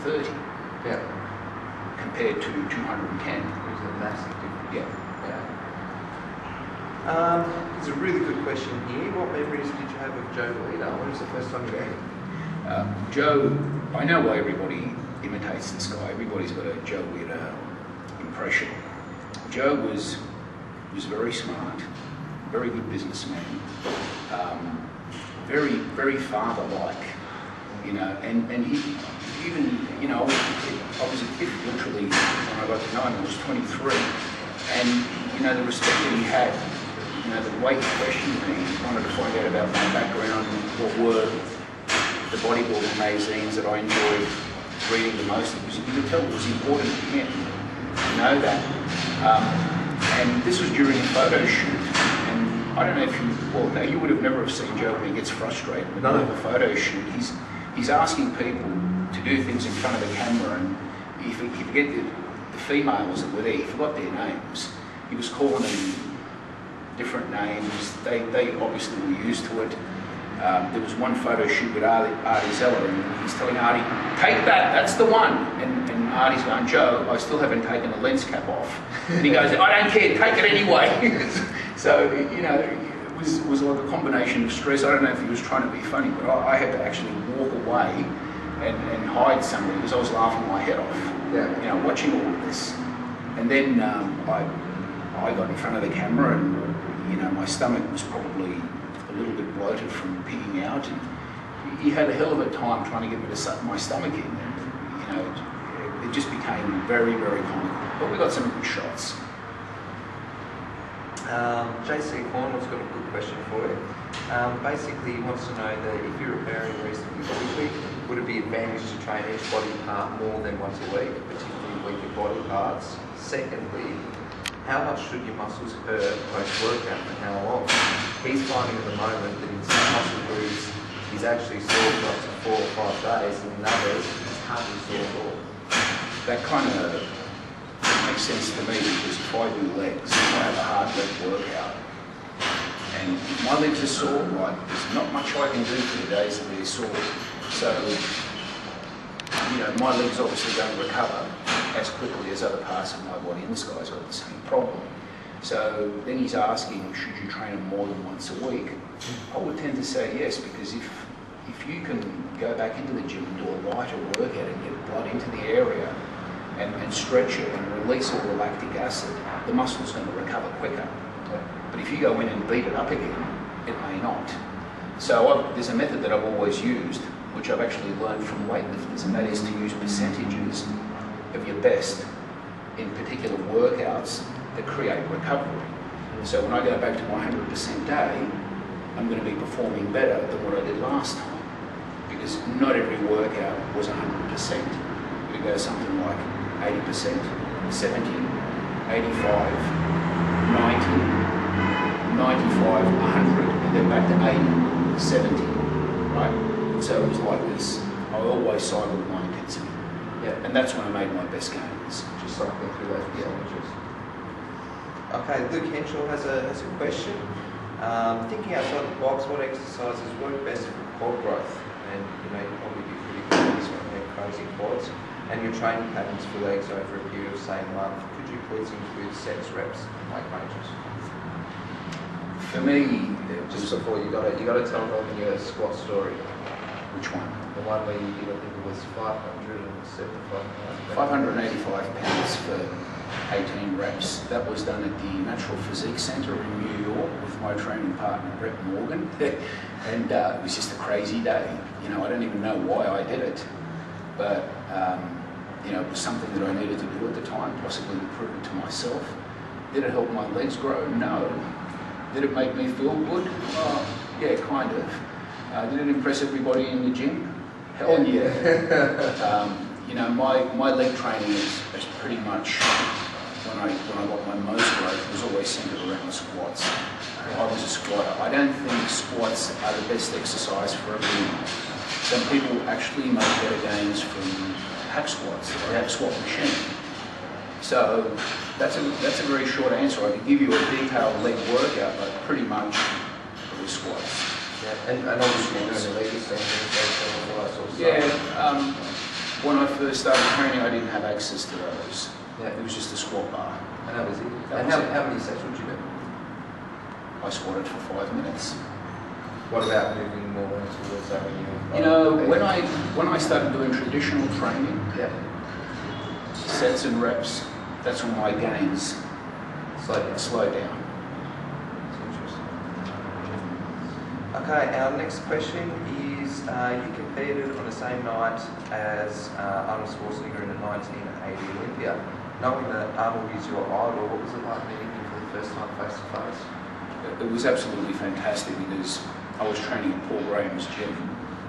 230. Yeah. Compared to 210. There's a massive difference. Yeah. There's a really good question here. What memories did you have of Joe Leader? When was the first time you met him? Joe, I know why everybody imitates this guy. Everybody's got a Joe Leader impression. Joe was very smart, very good businessman, very father-like, you know, and he even, you know, I was a kid literally when I got to know him. I was 23, and you know the respect that he had, you know, the way he questioned me, he wanted to find out about my background, what were the bodybuilding magazines that I enjoyed reading the most. You could tell it was important to him to know that. And this was during a photo shoot, and I don't know if you, well, no, you would have never have seen Joe when he gets frustrated with a photo shoot. He's asking people to do things in front of the camera, and if you forget the females that were there, he forgot their names. He was calling them different names. They obviously were used to it. There was one photo shoot with Artie Zeller, and he's telling Artie, take that, that's the one. And Artie's going, Joe, I still haven't taken the lens cap off. And he goes, I don't care, take it anyway. So, you know, it was like a combination of stress. I don't know if he was trying to be funny, but I had to actually walk away and hide somewhere because I was laughing my head off, you know, watching all of this. And then I got in front of the camera, and, you know, my stomach was probably a little bit bloated from pigging out, and he had a hell of a time trying to get me to suck my stomach in, and, you know, it just became very, very comical. But we got some good shots. JC Cornwell's got a good question for you. Basically, he wants to know that if you're repairing reasonably quickly, would it be advantage to train each body part more than once a week, particularly weaker body parts? Secondly, how much should your muscles hurt post-workout and how long? He's finding at the moment that in some muscle groups, he's actually sore for up to 4 or 5 days, and in others, he's hardly sore at all. That kind of makes sense to me because if I do legs, if I have a hard leg workout, and if my legs are sore, like, there's not much I can do for the days that they're sore. So, you know, my legs obviously don't recover as quickly as other parts of my body, and this guy's got the same problem. So then he's asking, should you train him more than once a week? I would tend to say yes, because if you can go back into the gym and do a lighter workout and get blood into the area and stretch it and release all the lactic acid, the muscle's going to recover quicker. But if you go in and beat it up again, it may not. So there's a method that I've always used, which I've actually learned from weightlifters, and that is to use percentages of your best in particular workouts that create recovery. So when I go back to my 100% day, I'm going to be performing better than what I did last time, because not every workout was 100%. We go something like 80%, 70, 85, 90, 95, 100, and then back to 80, 70, right? So it was like this. I always cycled my intensity. Yeah. And that's when I made my best gains. Just cycling through those percentages. Okay, Luke Henschel has a question. Thinking outside the box, what exercises work best for quad growth? And you know, you'll probably be pretty good at this when you have crazy quads. And your training patterns for legs over a period of, say, a month. Could you please include sets, reps, and weight ranges? For me, just before you got to tell them your squat story. Which one? The one where you did, I think it was 575 pounds. 585 pounds for 18 reps. That was done at the Natural Physique Centre in New York with my training partner, Brett Morgan. And it was just a crazy day. You know, I don't even know why I did it. But, you know, it was something that I needed to do at the time, possibly to prove it to myself. Did it help my legs grow? No. Did it make me feel good? Yeah, kind of. Did it impress everybody in the gym? Hell yeah. You know, my leg training is pretty much, when I got my most growth, was always centered around the squats. I was a squatter. I don't think squats are the best exercise for everyone. Some people actually make better gains from hack squats, or hack squat machine. So that's a very short answer. I could give you a detailed leg workout, but pretty much it was squats. Yeah, and obviously you're doing the leg extensions, so yeah, when I first started training, I didn't have access to those. Yeah. It was just a squat bar. And that was it. That And was how, it. how many sets would you do? I squatted for 5 minutes. What about moving more towards that when you? You know, when I started doing traditional training, Yeah. sets and reps, that's when my gains Slow down. slowed down. That's interesting. Okay, our next question is, you competed on the same night as Arnold Schwarzenegger in the 1980 Olympia. Knowing that Arnold is your idol, what was it like meeting him for the first time face to face? It was absolutely fantastic because I was training at Paul Graham's gym.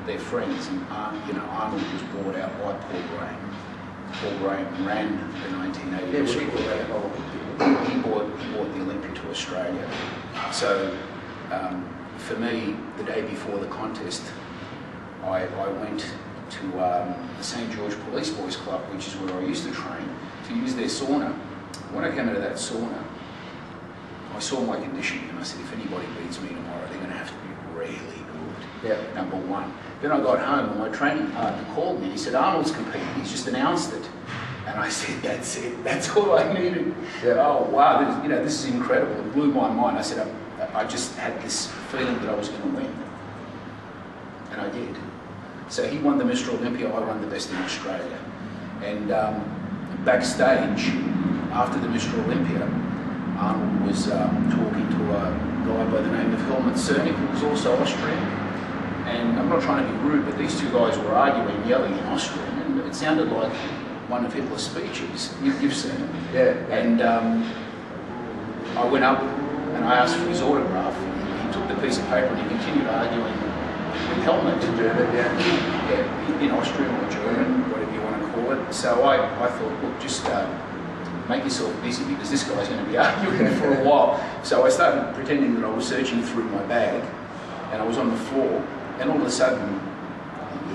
They're friends, and Arnold was brought out by Paul Graham. Paul Graham ran the 1980 Yeah, Olympic. He brought the Olympia to Australia. So for me, the day before the contest, I went to the St George Police Boys Club, which is where I used to train, to use their sauna. When I came out of that sauna, I saw my conditioning and I said, if anybody beats me tomorrow, they're going to have to be really good. Yeah. Number one. Then I got home and my training partner called me and he said, Arnold's competing, he's just announced it. And I said, that's it, that's all I needed. Yeah. Oh wow, this is incredible. It blew my mind. I said, I just had this feeling that I was going to win. And I did. So he won the Mr. Olympia, I won the best in Australia. And backstage, after the Mr. Olympia, Arnold was talking to a guy by the name of Helmut Cernik, who was also Austrian. And I'm not trying to be rude, but these two guys were arguing, yelling in Austrian, and it sounded like one of Hitler's speeches. You've seen it. Yeah. And I went up and I asked for his autograph. He took the piece of paper and he continued arguing with Helmut. In German, yeah. Yeah, in Austrian or German, whatever you want to call it. So I thought, look, just make yourself busy because this guy's going to be arguing for a while. So I started pretending that I was searching through my bag and I was on the floor and all of a sudden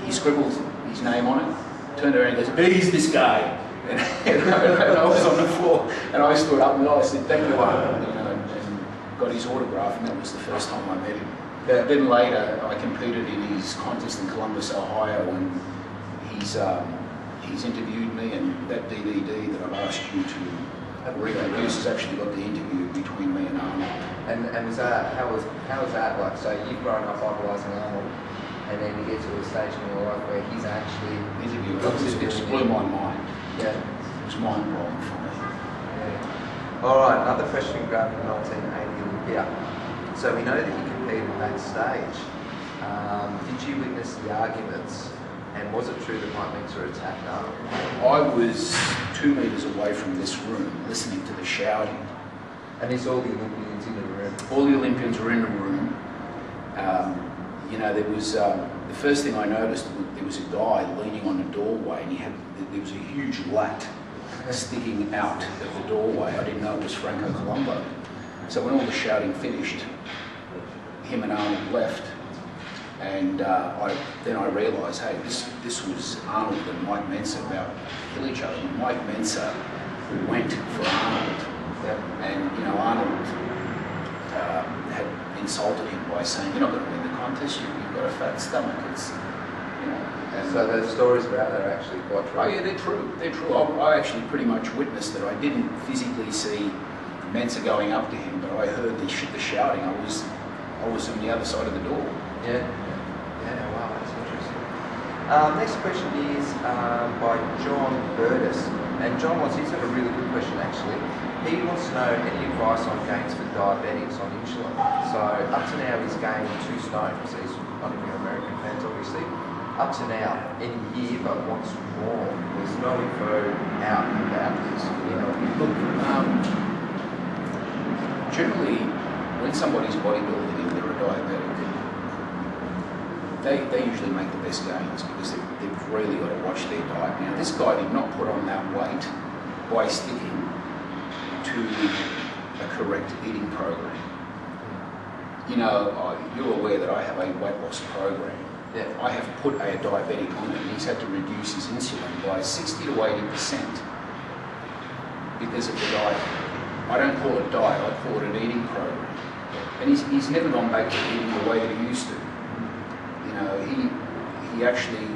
he scribbled his name on it, turned around and goes, who's this guy? And I was on the floor and I stood up and I said, thank you, Arnold, and got his autograph, and that was the first time I met him. Yeah. Then later I competed in his contest in Columbus, Ohio, and he's interviewed me, and that DVD that I've asked you to reproduce has actually got the interview between me and Arnold. And was that, how was that like? So you've grown up idolising Arnold, and then you get to a stage in your life where he's actually It just blew my mind. Yeah. It was mind-blowing for me. Yeah. All right, another question grabbed in 1980 Olympia. So we know that you competed backstage. Did you witness the arguments? And was it true that Mike Mentzer attacked Arnold? I was 2 meters away from this room, listening to the shouting. And it's all the Olympians in the room? All the Olympians were in the room. There was, the first thing I noticed, there was a guy leaning on the doorway, and there was a huge lat sticking out of the doorway. I didn't know it was Franco Colombo. So when all the shouting finished, him and Arnold left. And then I realised, hey, this was Arnold and Mike Mentzer about to kill each other. And Mike Mentzer went for Arnold. Yep. And, Arnold had insulted him by saying, you're not going to win the contest, you've got a fat stomach. And so those stories are out there actually quite true? Oh yeah, they're true. They're true. I actually pretty much witnessed it. I didn't physically see Mentzer going up to him, but I heard the shouting. I was on the other side of the door. Yeah. Yeah, wow, that's interesting. Next question is by John Burtis. And John he's got a really good question actually. He wants to know any advice on gains for diabetics on insulin. So up to now he's gained 2 stone, so he's one of your American fans obviously. Up to now, in a year, but wants more. There's no info out about this. Look, generally, when somebody's bodybuilding and they're a diabetic, they usually make the best gains because they've really got to watch their diet. Now, this guy did not put on that weight by sticking to a correct eating program. You're aware that I have a weight loss program. Yeah. I have put a diabetic on it, and he's had to reduce his insulin by 60 to 80% because of the diet. I don't call it diet, I call it an eating program. And he's never gone back to eating the way that he used to. He actually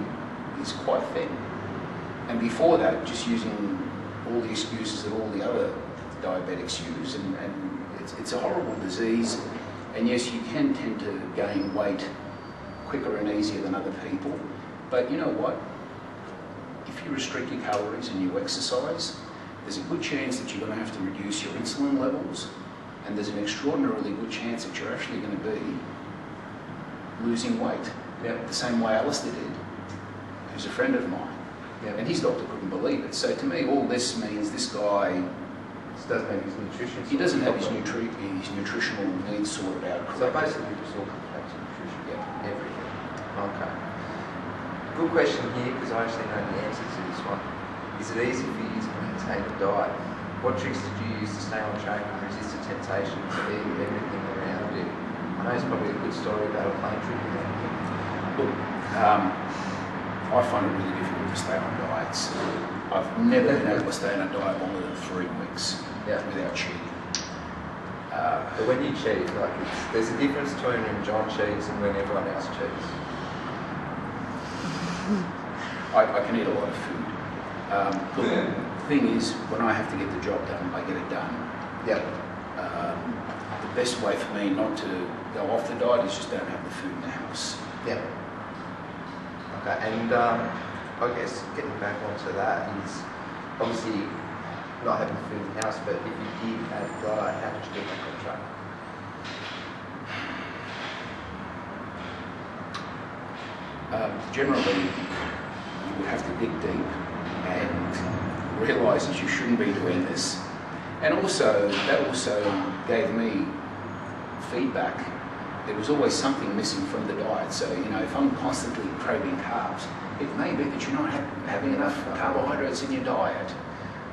is quite thin. And before that, just using all the excuses that all the other diabetics use, and it's a horrible disease. And yes, you can tend to gain weight quicker and easier than other people, but you know what? If you restrict your calories and you exercise, there's a good chance that you're going to have to reduce your insulin levels, and there's an extraordinarily good chance that you're actually going to be losing weight. The same way Alistair did, who's a friend of mine. And his doctor couldn't believe it. So to me, all this means this guy doesn't have his nutrition. He doesn't have his nutritional needs sorted out correctly. So basically, just all comes back to nutrition. Everything. Okay. Good question here, because I actually know the answer to this one. Is it easy for you to maintain a diet? What tricks did you use to stay on track and resist the temptation to eat everything around you? I know it's probably a good story about a plane trip. Look, I find it really difficult to stay on diets. I've never been able to stay on a diet longer than 3 weeks without cheating. But when you cheat, like there's a difference between when John cheats and when everyone else cheats. I can eat a lot of food. Look, the thing is, when I have to get the job done, I get it done. The best way for me not to go off the diet is just don't have the food in the house. Okay, and I guess getting back onto that is obviously not having food in the house, but if you did have diet, how did you get back on track? Generally, you would have to dig deep and realise that you shouldn't be doing this. And also, that also gave me feedback. There was always something missing from the diet. So, you know, if I'm constantly craving carbs, it may be that you're not having enough carbohydrates in your diet.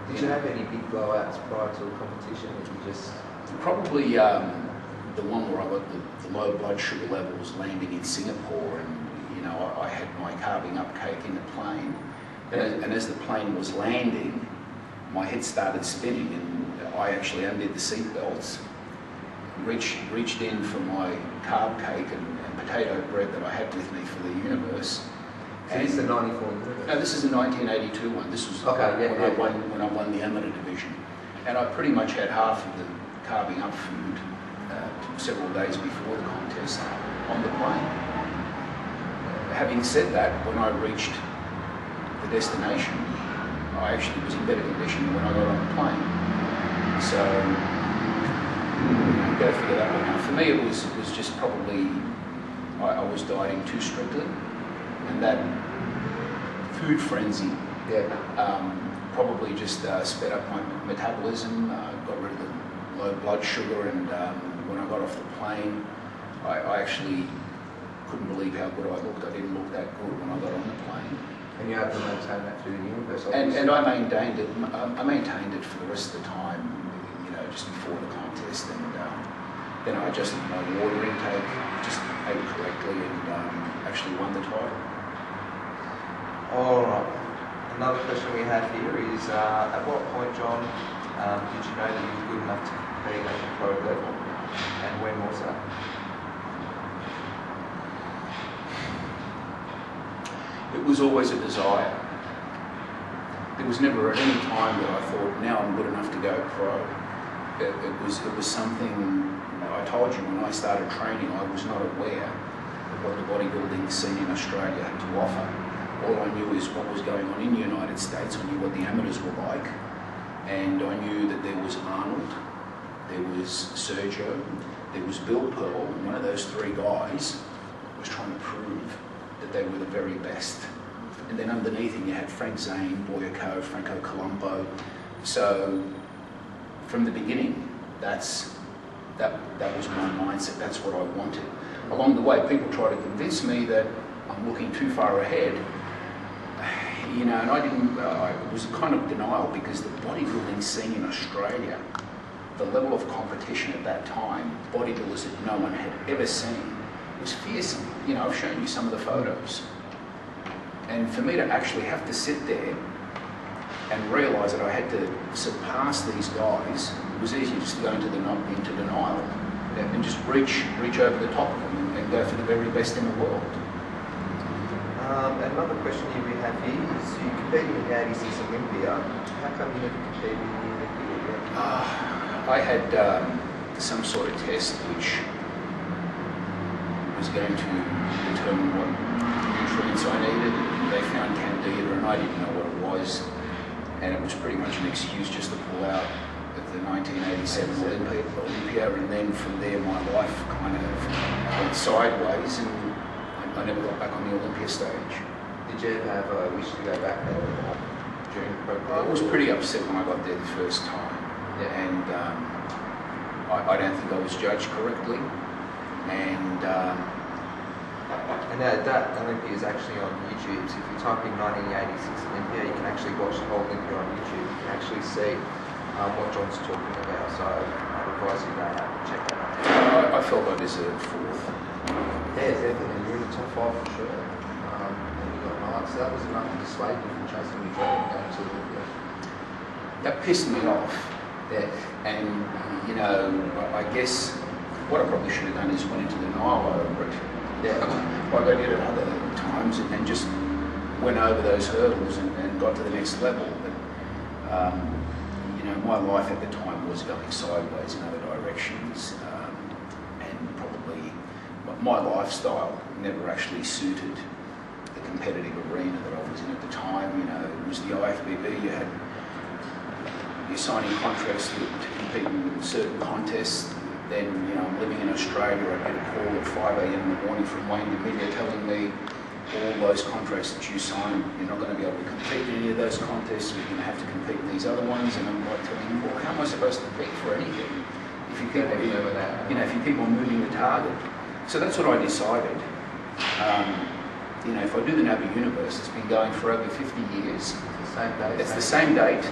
Did you have any big blowouts prior to a competition? Or you just probably the one where I got the low blood sugar levels landing in Singapore, and you know, I had my carving up cake in the plane, and as the plane was landing, my head started spinning, and I actually undid the seat belts, reached in for my carb cake and potato bread that I had with me for the universe. So this is the 94 universe? No, this is the 1982 one. This was when I won the amateur division. And I pretty much had half of the carving up food several days before the contest on the plane. Having said that, when I reached the destination, I actually was in better condition than when I got on the plane. So, you know, go figure that one out. For me, it was just probably, I was dieting too strictly, and that food frenzy probably just sped up my metabolism, got rid of the low blood sugar, and when I got off the plane, I actually couldn't believe how good I looked. I didn't look that good when I got on the plane. And you have to maintain that through the universe, and I maintained it. I maintained it for the rest of the time, you know, just before the contest, and then I adjusted my water intake, just ate correctly, and actually won the title. All right. Another question we have here is, at what point, John, did you know that you were good enough to compete at the pro level, and when was that? It was always a desire. There was never at any time that I thought, now I'm good enough to go pro. It was something, I told you, when I started training, I was not aware of what the bodybuilding scene in Australia had to offer. All I knew is what was going on in the United States. I knew what the amateurs were like, and I knew that there was Arnold, there was Sergio, there was Bill Pearl, and one of those three guys was trying to prove that they were the very best. And then underneath him you had Frank Zane, Boyako, Franco Colombo. So from the beginning, that was my mindset, that's what I wanted. Along the way, people try to convince me that I'm looking too far ahead. You know, and it was a kind of denial, because the bodybuilding scene in Australia, the level of competition at that time, bodybuilders that no one had ever seen, was fearsome. You know, I've shown you some of the photos. And for me to actually have to sit there and realise that I had to surpass these guys, it was easy just to go into denial and just reach over the top of them and go for the very best in the world. Another question here we have here is you competed in the 86 Olympia. How come you never competed in the Olympia again? I had some sort of test which was going to determine what nutrients I needed. They found candida and I didn't know what it was. And it was pretty much an excuse just to pull out of the 1987 Olympia. And then from there my life kind of went sideways and I never got back on the Olympia stage. Did you ever have a wish to go back there during the program? I was pretty upset when I got there the first time. Yeah. And I don't think I was judged correctly. And that Olympia is actually on YouTube. So if you type in 1986 Olympia, you can actually watch the whole Olympia on YouTube. You can actually see what John's talking about. So I'd advise you go out and check that out. I felt I deserved fourth. Yeah, definitely. You're in the top 5 for sure. And you got 9. So that was enough to dissuade you from chasing your dream and going to Olympia. That Pissed me off. Yeah. And, you know, I guess what I probably should have done is went into denial over it. Yeah. Like I did at other times and just went over those hurdles and got to the next level. But, you know, my life at the time was going sideways in other directions. And probably my lifestyle never actually suited the competitive arena that I was in at the time. You know, it was the IFBB, you're signing contracts to compete in certain contests. Then, you know, I'm living in Australia, I get a call at 5 a.m. in the morning from Wayne Media telling me all those contracts that you sign, you're not going to be able to compete in any of those contests, you're going to have to compete in these other ones. And I'm like telling him, well, how am I supposed to compete for anything if you keep on, if you keep on moving the target? So that's what I decided. You know, if I do the Naby Universe, it's been going for over 50 years. It's the same date. It's the same date.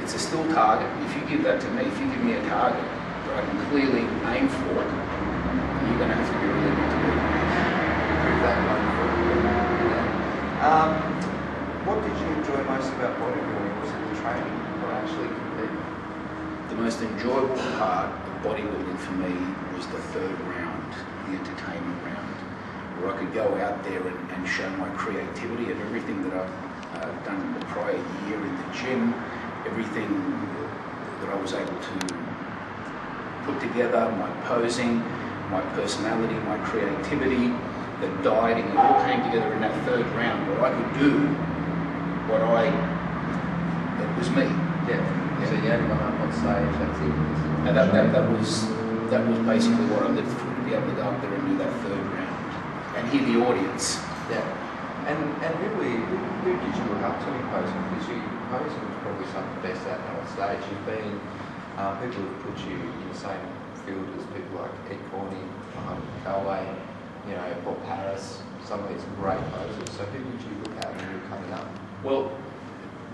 It's a still target. If you give that to me, if you give me a target that I can clearly aim for, you're going to have to be really good to do it. Prove that one. What did you enjoy most about bodybuilding? Was it the training or actually competing? The most enjoyable part of bodybuilding for me was the third round, the entertainment round, where I could go out there and show my creativity and everything that I've done in the prior year in the gym, everything that I was able to put together, my posing, my personality, my creativity, the dieting, it all came together in that third round where I could do what that was me. Yeah. So you only went up on stage, that's it. And that was basically what I lived for, to be able to go up there and do that third round and hear the audience. Yeah. And really, who did you look up to in posing? Because posing was probably some of the best out there on stage. You've been, people have put you in the same field as people like Ed Corney, Calway, you know, Bob Harris, some of these great posers. So who did you look at when you were coming up? Well,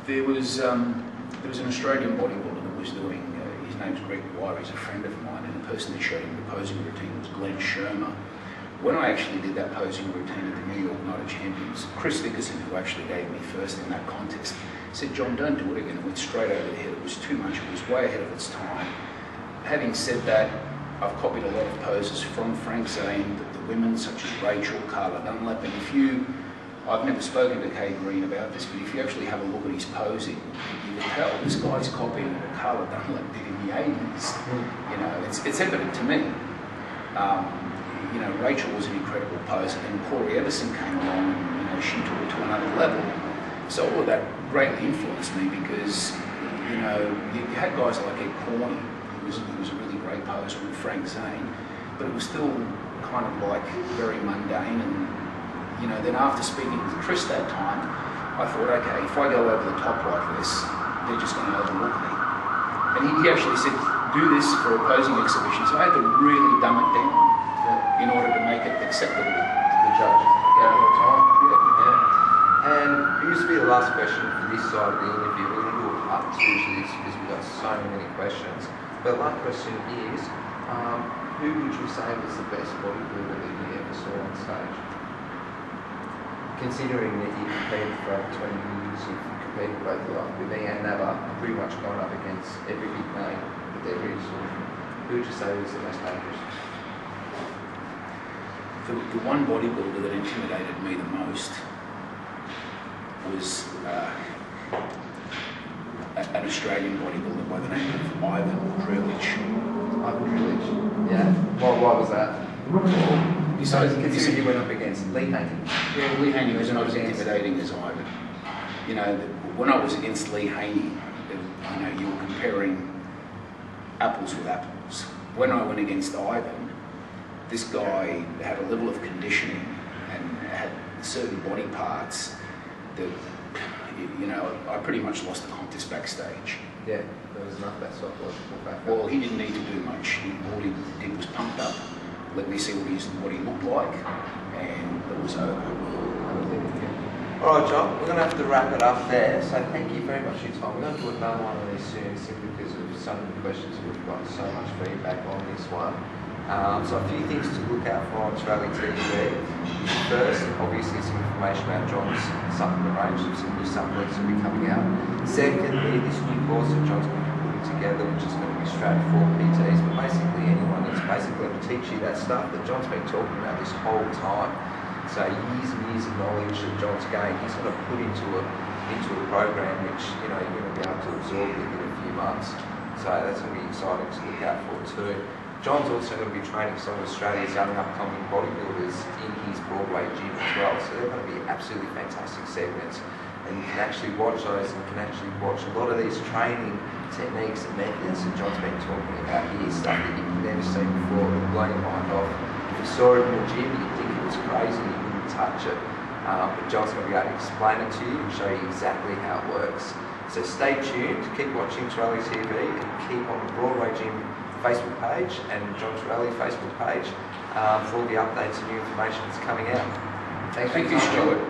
there was an Australian bodybuilder that was doing, his name's Greg Dwyer, he's a friend of mine, and the person that showed him the posing routine was Glenn Shermer. When I actually did that posing routine at the New York Night of Champions, Chris Dickerson, who actually gave me first in that contest, said, John, don't do it again. It went straight over the head. It was too much. It was way ahead of its time. Having said that, I've copied a lot of poses from Frank Zane, the women such as Rachel, Carla Dunlap, and I've never spoken to Kay Green about this, but if you actually have a look at his posing, you can tell this guy's copying what Carla Dunlap did in the 80s. You know, it's evident to me. You know, Rachel was an incredible poser, and Corey Everson came along and, you know, she took it to another level. So all of that greatly influenced me because, you know, you had guys like Ed Corney, who was a really great poser, and Frank Zane, but it was still kind of like very mundane. And, you know, then after speaking with Chris that time, I thought, okay, if I go over the top like this, they're just going to overlook me. And he actually said, do this for a posing exhibition. So I had to really dumb it down in order to make it acceptable to the judge. Yeah, all the time. Yeah. And it used to be the last question for this side of the interview. We're going to do a part 2 to this because we've got so many questions. But the last question is, who would you say was the best bodybuilder that you ever saw on stage? Considering that you competed for over 20 years, you've competed both the IFBB and NABA, pretty much gone up against every big name that there is. Who would you say was the most dangerous? The one bodybuilder that intimidated me the most was an Australian bodybuilder by the name of Ivan Terilli. Ivan Terilli. Yeah. Why was that? Besides, considering you went up against Lee Haney. Yeah, Lee Haney was not as intimidating as Ivan. You know, when I was against Lee Haney, you know, you were comparing apples with apples. When I went against Ivan, this guy had a level of conditioning and had certain body parts that, you know, I pretty much lost the contest backstage. Yeah, there was enough that psychological factor. Well, he didn't need to do much. All he did was pumped up, let me see what he looked like, and it was over. All right, John, we're going to have to wrap it up there. So thank you very much for your time. We're going to do another one of these soon, simply because of some of the questions we've got so much feedback on this one. So a few things to look out for on Terilli TV. First, obviously some information about John's supplement range, some new supplements will be coming out. Secondly, this new course that John's going to be putting together, which is going to be strapped for PTs, but basically anyone that's basically going to teach you that stuff that John's been talking about this whole time. So years and years of knowledge that John's gained, he's going to put into a program which, you know, you're going to be able to absorb within a few months. So that's going to be exciting to look out for too. John's also going to be training some of Australia's young upcoming bodybuilders in his Broadway gym as well. So they're going to be absolutely fantastic segments. And you can actually watch those, and you can actually watch a lot of these training techniques and methods that John's been talking about here, stuff that you've never seen before, it'll blow your mind off. If you saw it in the gym, you'd think it was crazy, you wouldn't touch it. But John's going to be able to explain it to you and show you exactly how it works. So stay tuned, keep watching Terilli TV, and keep on the Broadway Gym Facebook page and John Terilli Facebook page for all the updates and new information that's coming out. Thank you, Stuart.